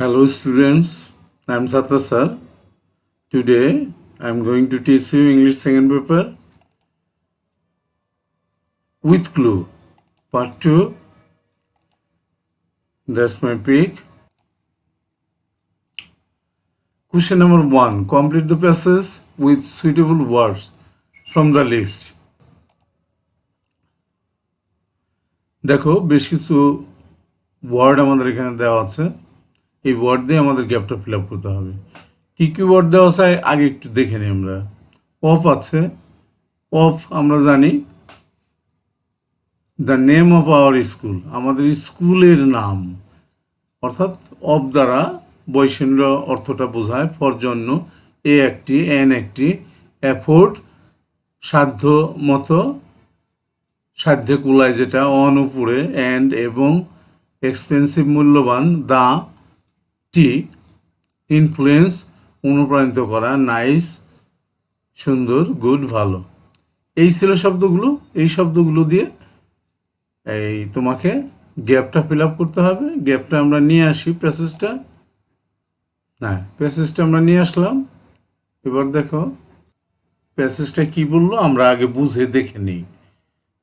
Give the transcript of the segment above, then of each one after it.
Hello students, I am Satya sir. Today I am going to teach you English second paper with clue. Part 2. That's my pick. Question number 1. Complete the passage with suitable words from the list. দেখো বেশ কিছু word আমাদের এখানে দেওয়া আছে। এই word দিয়ে আমাদের গ্যাপটা ফিল আপ করতে হবে। কি কি ওয়ার্ড দেওয়া আছে আগে একটু দেখে নিই আমরা। অফ আছে, অফ আমরা জানি the name of our school, আমাদের স্কুলের নাম, অর্থাৎ অফ দ্বারা বৈষণ্য অর্থটা বোঝায়। ফর জন্য, এ একটি, এন একটি, অ্যাফোর্ড সাধ্য মতো, সাধ্যে কুলায় যেটা, অন উপরে, অ্যান্ড এবং, এক্সপেন্সিভ মূল্যবান, দা টি ইনফ্লুয়েন্স অনুপ্রাণিত করা, নাইস সুন্দর, গুড ভালো। এই ছিল শব্দগুলো। এই শব্দগুলো দিয়ে এই তোমাকে গ্যাপটা ফিল আপ করতে হবে। গ্যাপটা আমরা নিয়ে আসি, প্যাসেজটা প্যাসেজটা আমরা নিয়ে আসলাম। এবার দেখো প্যাসেজটা কি বললো আমরা আগে বুঝে দেখে নিই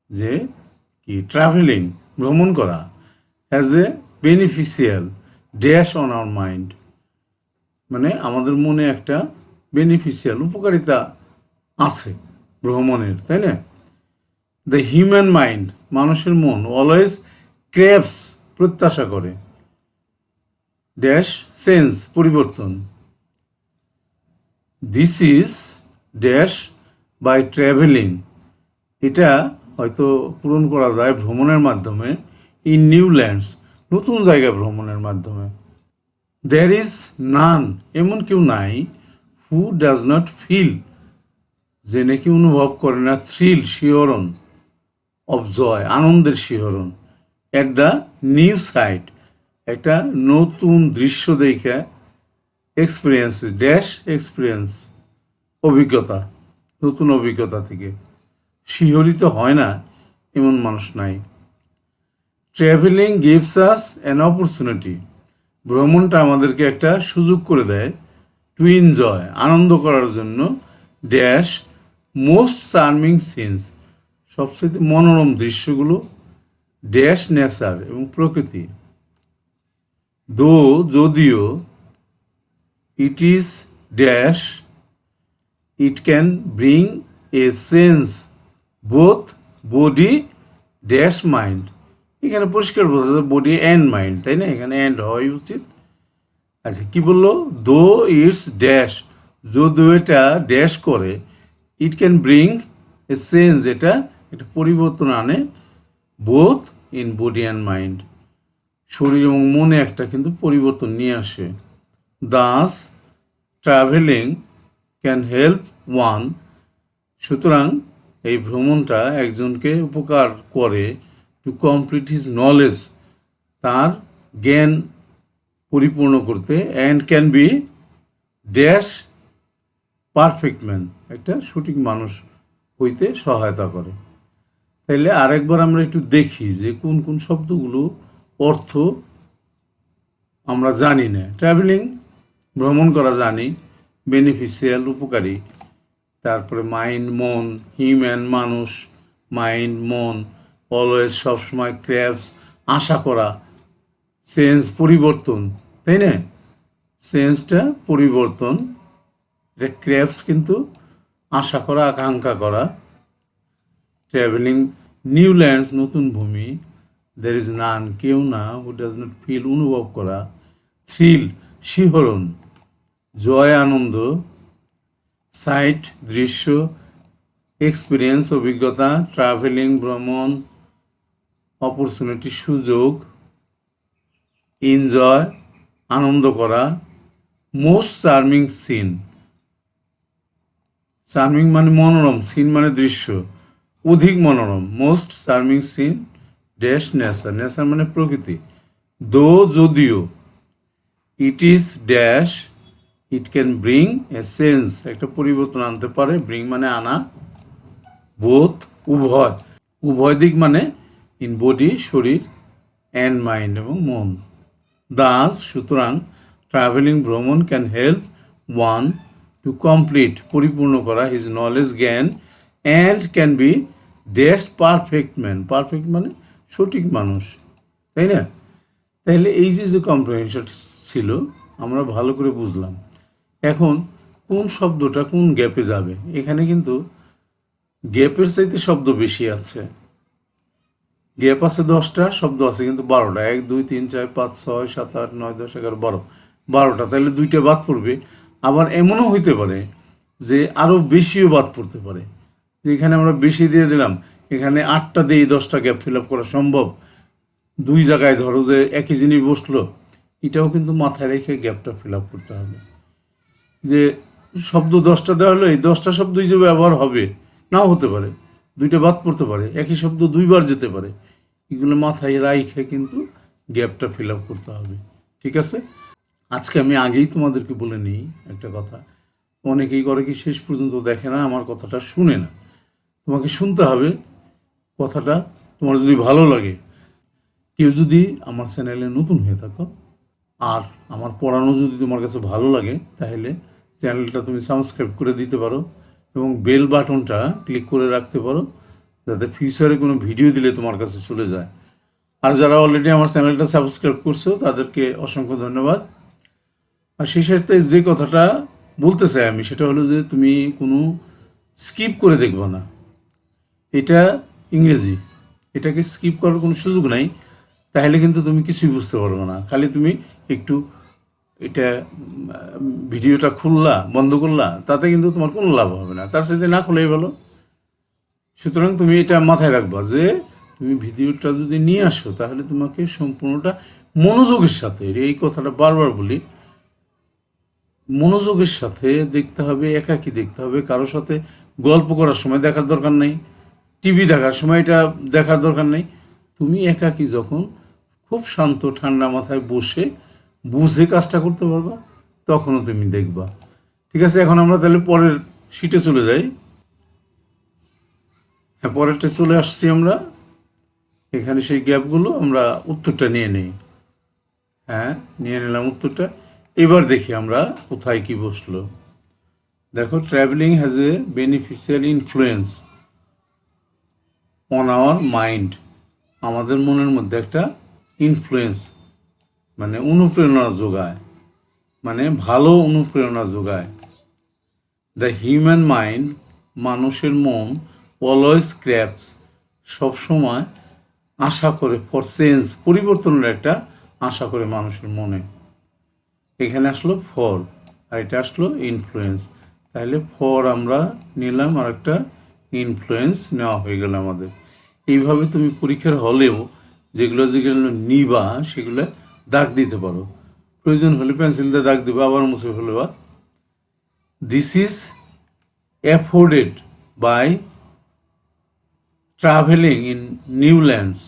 যে কি। ট্রাভেলিং ভ্রমণ করা has a beneficial dash on our mind, মানে আমাদের মনে একটা বেনিফিশিয়াল উপকারিতা আছে ভ্রমণের, তাই না? দ্য হিউম্যান মাইন্ড মানুষের মন অলওয়েজ ক্রেভস প্রত্যাশা করে, ড্যাশ চেঞ্জ পরিবর্তন। This is dash by travelling, এটা হয়তো পূরণ করা যায় ভ্রমণের মাধ্যমে। ইন নিউ ল্যান্ডস নতুন জায়গা ভ্রমণের মাধ্যমে। দেয়ার ইজ নান এমন কেউ নাই, হু ডাজ নট ফিল যে নাকি অনুভব করে না, থ্রিল শিহরণ, অফ জয় আনন্দের শিহরণ, অ্যাট দ্য নিউ সাইট একটা নতুন দৃশ্য দেখে, এক্সপিরিয়েন্স ড্যাশ এক্সপিরিয়েন্স অভিজ্ঞতা, নতুন অভিজ্ঞতা থেকে শিহরিত হয় না এমন মানুষ নাই। Travelling gives us an opportunity, ভ্রমণটা আমাদেরকে একটা সুযোগ করে দেয়, টু এনজয় আনন্দ করার জন্য, ড্যাশ মোস্ট চার্মিং সিনস সবচেয়ে মনোরম দৃশ্যগুলো, ড্যাশ নেচার এবং প্রকৃতি, দো যদিও, it is dash it can bring a sense both body dash mind, এখানে পরিষ্কার বোঝা যায় বডি অ্যান্ড মাইন্ড, তাই না? এখানে অ্যান্ড হওয়াই উচিত। আচ্ছা কি বললো, দো ইটস ড্যাশ যদিও এটা ড্যাশ করে, ইট ক্যান ব্রিং এ চেঞ্জ এটা একটা পরিবর্তন আনে, both in body and mind শরীর এবং মনে একটা কিন্তু পরিবর্তন নিয়ে আসে। Das travelling can help one, সুতরাং এই ভ্রমণটা একজনকে উপকার করে, টু কমপ্লিট হিজ নলেজ তার জ্ঞান পরিপূর্ণ করতে, and can be dash perfect man একটা সঠিক মানুষ হইতে সহায়তা করে। তাইলে আরেকবার আমরা একটু দেখি যে কোন কোন শব্দগুলো অর্থ আমরা জানি না। ট্রাভেলিং ভ্রমণ করা জানি, বেনিফিশিয়াল উপকারী, তারপরে মাইন্ড মন, হিউম্যান মানুষ, মাইন্ড মন, অলওয়েজ সবসময়, ক্র্যাভস আশা করা, চেঞ্জ পরিবর্তন, তাই না? চেঞ্জটা পরিবর্তন, এটা ক্র্যাভস কিন্তু আশা করা আকাঙ্ক্ষা করা। ট্রাভেলিং নিউ ল্যান্ডস নতুন ভূমি, দের ইজ নান কেউ না, হু ডাজ নট ফিল অনুভব করা, থ্রিল শিহরণ, জয় আনন্দ, সাইট দৃশ্য, এক্সপিরিয়েন্স অভিজ্ঞতা, ট্রাভেলিং ভ্রমণ, অপরচুনিটি সুযোগ, এনজয় আনন্দ করা, মোস্ট চার্মিং সিন, চার্মিং মানে মনোরম, সিন মানে দৃশ্য, অধিক মনোরম, most charming scene dash nature, nature মানে প্রকৃতি, দো যদিও, it is dash it can bring a change একটা পরিবর্তন আনতে পারে, ব্রিং মানে আনা, বোথ উভয়, উভয় দিক মানে ইন বডি শরীর, অ্যান্ড মাইন্ড এবং মন। দাস সুতরাং, ট্রাভেলিং ভ্রমণ can help one to complete পরিপূর্ণ করা হিজ নলেজ জ্ঞান and can be dash perfect man, perfect মানে সঠিক মানুষ, তাই না? তাহলে এই যে কম্প্রিহেনশন ছিল আমরা ভালো করে বুঝলাম। এখন কোন শব্দটা কোন গ্যাপে যাবে, এখানে কিন্তু গ্যাপের চাইতে শব্দ বেশি আছে। গ্যাপ আছে 10টা, শব্দ আছে কিন্তু 12টা। 1 2 3 4 5 6 7 8 9 10 11 12, 12টা। তাহলে 2টা বাদ পড়বে। আবার এমনও হইতে পারে যে আরও বেশিও বাদ পড়তে পারে, যে এখানে আমরা বেশি দিয়ে দিলাম, এখানে 8টা দিয়ে 10টা গ্যাপ ফিল আপ করা সম্ভব। 2 জায়গায় ধরো যে একই জিনিস বসলো, এটাও কিন্তু মাথায় রেখে গ্যাপটা ফিল আপ করতে হবে। যে শব্দ 10টা দেওয়া হলো, এই 10টা শব্দই যে ব্যবহার হবে নাও হতে পারে, 2টা বাদ পড়তে পারে, একই শব্দ 2বার যেতে পারে। এগুলো মাথায় রাইখে কিন্তু গ্যাপটা ফিল আপ করতে হবে, ঠিক আছে? আজকে আমি আগেই তোমাদেরকে বলে নিই একটা কথা, অনেকেই করে কি শেষ পর্যন্ত দেখে না, আমার কথাটা শুনে না। তোমাকে শুনতে হবে কথাটা, তোমার যদি ভালো লাগে। কেউ যদি আমার চ্যানেলে নতুন হয়ে থাকো আর আমার পড়ানো যদি তোমার কাছে ভালো লাগে, তাহলে চ্যানেলটা তুমি সাবস্ক্রাইব করে দিতে পারো এবং বেল বাটনটা ক্লিক করে রাখতে পারো, যাতে ফিউচারে কোনো ভিডিও দিলে তোমার কাছে চলে যায়। আর যারা অলরেডি আমার চ্যানেলটা সাবস্ক্রাইব করছো তাদেরকে অসংখ্য ধন্যবাদ। আর সেই সাথে যে কথাটা বলতে চাই আমি, সেটা হলো যে তুমি কোনো স্কিপ করে দেখবে না। এটা ইংরেজি, এটাকে স্কিপ করার কোনো সুযোগ নাই, তাহলে কিন্তু তুমি কিছুই বুঝতে পারবে না। খালি তুমি একটু এটা ভিডিওটা খুললা বন্ধ করলা, তাতে কিন্তু তোমার কোনো লাভ হবে না, তার সাথে না খুলেই ভালো। সুতরাং তুমি এটা মাথায় রাখবা যে তুমি ভিডিওটা যদি নিয়ে আসো, তাহলে তোমাকে সম্পূর্ণটা মনোযোগের সাথে, এই কথাটা বারবার বলি, মনোযোগের সাথে দেখতে হবে, একাকী দেখতে হবে। কারোর সাথে গল্প করার সময় দেখার দরকার নেই, টিভি দেখার সময় এটা দেখার দরকার নেই। তুমি একাকী যখন খুব শান্ত ঠান্ডা মাথায় বসে বুঝে কাজটা করতে পারবা, তখনও তুমি দেখবা, ঠিক আছে? এখন আমরা তাহলে পরের শিটে চলে যাই। হ্যাঁ, পরেরটা চলে আসছি আমরা। এখানে সেই গ্যাপগুলো আমরা উত্তরটা নিয়ে নিই। হ্যাঁ, নিয়ে নিলাম উত্তরটা। এবার দেখি আমরা কোথায় কি বসলো। দেখো, travelling has a beneficial influence on our mind. আমাদের মনের মধ্যে একটা ইনফ্লুয়েন্স মানে অনুপ্রেরণা যোগায়, মানে ভালো অনুপ্রেরণা যোগায়। দ্য হিউম্যান মাইন্ড, মানুষের মন, অলওয়েজ ক্র্যাপস, সবসময় আশা করে ফর চেঞ্জ, পরিবর্তনের একটা আশা করে মানুষের মনে। এখানে আসলো ফর, আর এটা আসলো ইনফ্লুয়েন্স। তাহলে ফর আমরা নিলাম, আর একটা ইনফ্লুয়েন্স নেওয়া হয়ে গেল আমাদের। এইভাবে তুমি পরীক্ষার হলেও যেগুলো যেগুলো নিবা সেগুলো দাগ দিতে পারো, প্রয়োজন হলে পেন্সিল দিয়ে দাগ দিবা, আবার মুছে ফেলবা। This is afforded by travelling in new lands.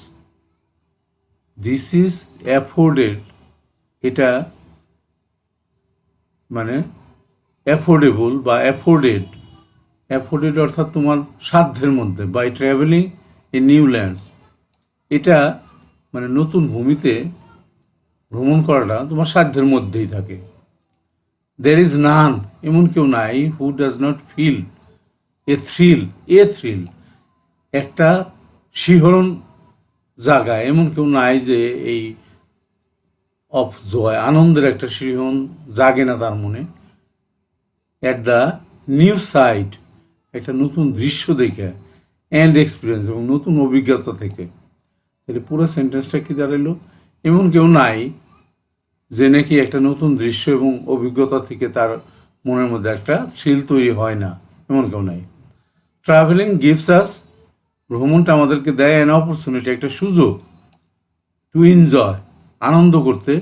This is afforded, এটা মানে অ্যাফোর্ডেবল বা অ্যাফোর্ডেড, অ্যাফোর্ডেড অর্থাৎ তোমার সাধ্যের মধ্যে, by travelling in new lands, এটা মানে নতুন ভূমিতে ভ্রমণ করাটা তোমার সাধ্যের মধ্যেই থাকে। দের ইজ নান, এমন কেউ নাই, who does not feel a thrill, a thrill, একটা শিহরণ জাগায়, এমন কেউ নাই যে এই অফ জয়, আনন্দের একটা শিহরণ জাগে না তার মনে। অ্যাট দ্য নিউ সাইট, একটা নতুন দৃশ্য দেখে, অ্যান্ড এক্সপিরিয়েন্স, এবং নতুন অভিজ্ঞতা থেকে। তাহলে পুরো সেন্টেন্সটা কি দাঁড়ালো? এমন কেউ নাই যে নাকি একটা নতুন দৃশ্য এবং অভিজ্ঞতা থেকে তার মনের মধ্যে একটা থ্রিল তৈরি হয় না, এমন কেউ নাই। ট্রাভেলিং গিভস আস, ভ্রমণটা আমাদেরকে দেয় অ্যান অপরচুনিটি, একটা সুযোগ, টু এনজয়, আনন্দ করতে।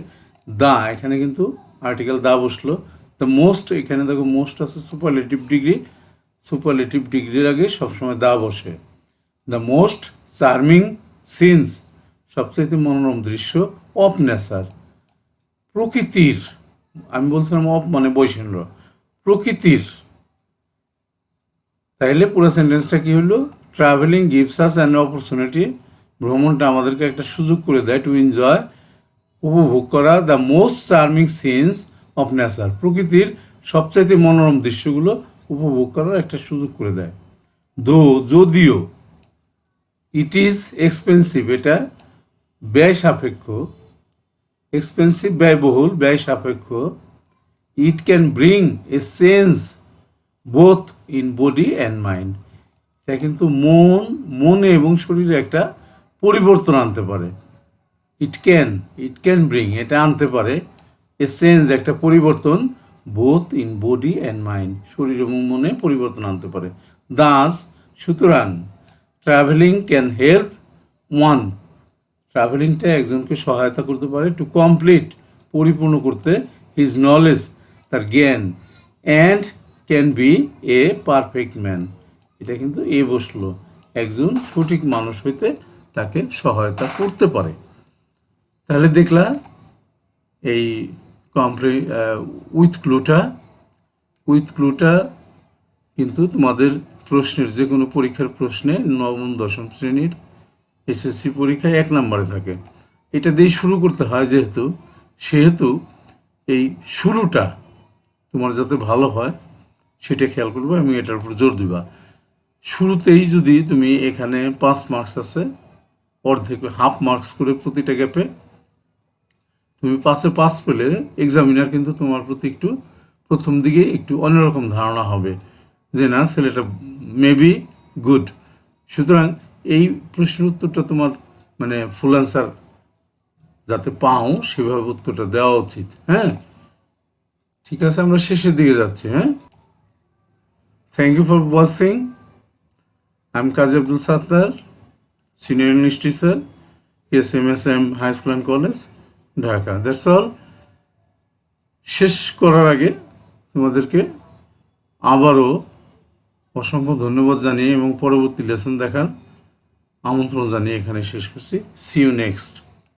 দা, এখানে কিন্তু আর্টিকেল দা বসলো। দ্য মোস্ট, এখানে দেখো মোস্ট আছে সুপারলেটিভ ডিগ্রি, সুপারলেটিভ ডিগ্রির আগে সবসময় দা বসে। দ্য মোস্ট চার্মিং সিনস, সবচাইতে মনোরম দৃশ্য, অফ নেচার, প্রকৃতির, আমি বলছিলাম অফ মানে বৈষণ্য, প্রকৃতির। তাইলে পুরো সেন্টেন্সটা কি হলো? Travelling gives us an opportunity, ভ্রমণটা আমাদেরকে একটা সুযোগ করে দেয়, টু এনজয় উপভোগ করা the most charming scenes of nature, প্রকৃতির সবচাইতে মনোরম দৃশ্যগুলো উপভোগ করার একটা সুযোগ করে দেয়। যদিও ইট ইজ এক্সপেন্সিভ, এটা ব্যয় সাপেক্ষ, এক্সপেন্সিভ ব্যয়বহুল, ব্যয় সাপেক্ষ, ইট can bring a change both in body and mind, এটা কিন্তু মনে এবং শরীরে একটা পরিবর্তন আনতে পারে। ইট ক্যান ব্রিং, এটা আনতে পারে, এ চেঞ্জ, একটা পরিবর্তন, both in body and mind, শরীর এবং মনে পরিবর্তন আনতে পারে। দাস, সুতরাং, ট্রাভেলিং ক্যান হেল্প ওয়ান, ট্রাভেলিংটা একজনকে সহায়তা করতে পারে টু কমপ্লিট, পরিপূর্ণ করতে, হিজ নলেজ, তার জ্ঞান, and can B A perfect man, এটা কিন্তু বসলো, একজন সঠিক মানুষ হইতে তাকে সহায়তা করতে পারে। তাহলে দেখলা এই উইথ ক্লুটা কিন্তু তোমাদের প্রশ্নের, যে কোনো পরীক্ষার প্রশ্নে নবম দশম শ্রেণীর এসএসসি পরীক্ষায় 1 নম্বরে থাকে। এটা দিয়ে শুরু করতে হয় সেহেতু এই শুরুটা তোমার যাতে ভালো হয় সেটা খেয়াল করবে, আমি এটার উপর জোর দিবা। শুরুতেই যদি তুমি এখানে 5 মার্কস আছে, অর্ধেক হাফ মার্কস করে প্রতিটা গ্যাপে, তুমি 5-এ 5 পেলে এক্সামিনার কিন্তু তোমার প্রতি একটু প্রথম দিকে একটু অন্যরকম ধারণা হবে যে না, ছেলেটা মেবি গুড। সুতরাং এই প্রশ্নের উত্তরটা তোমার মানে ফুল অ্যান্সার যাতে পাও সেভাবে উত্তরটা দেওয়া উচিত। হ্যাঁ, ঠিক আছে, আমরা শেষের দিকে যাচ্ছি। হ্যাঁ, thank you for watching. I am Kazi Abdul Sattar, senior English teacher, SMSM high school and college, Dhaka. That's all. শেষ করার আগে তোমাদেরকে আবারও অসংখ্য ধন্যবাদ জানিয়ে এবং পরবর্তী লেসন দেখার আমন্ত্রণ জানিয়ে এখানে শেষ করছি। See you next.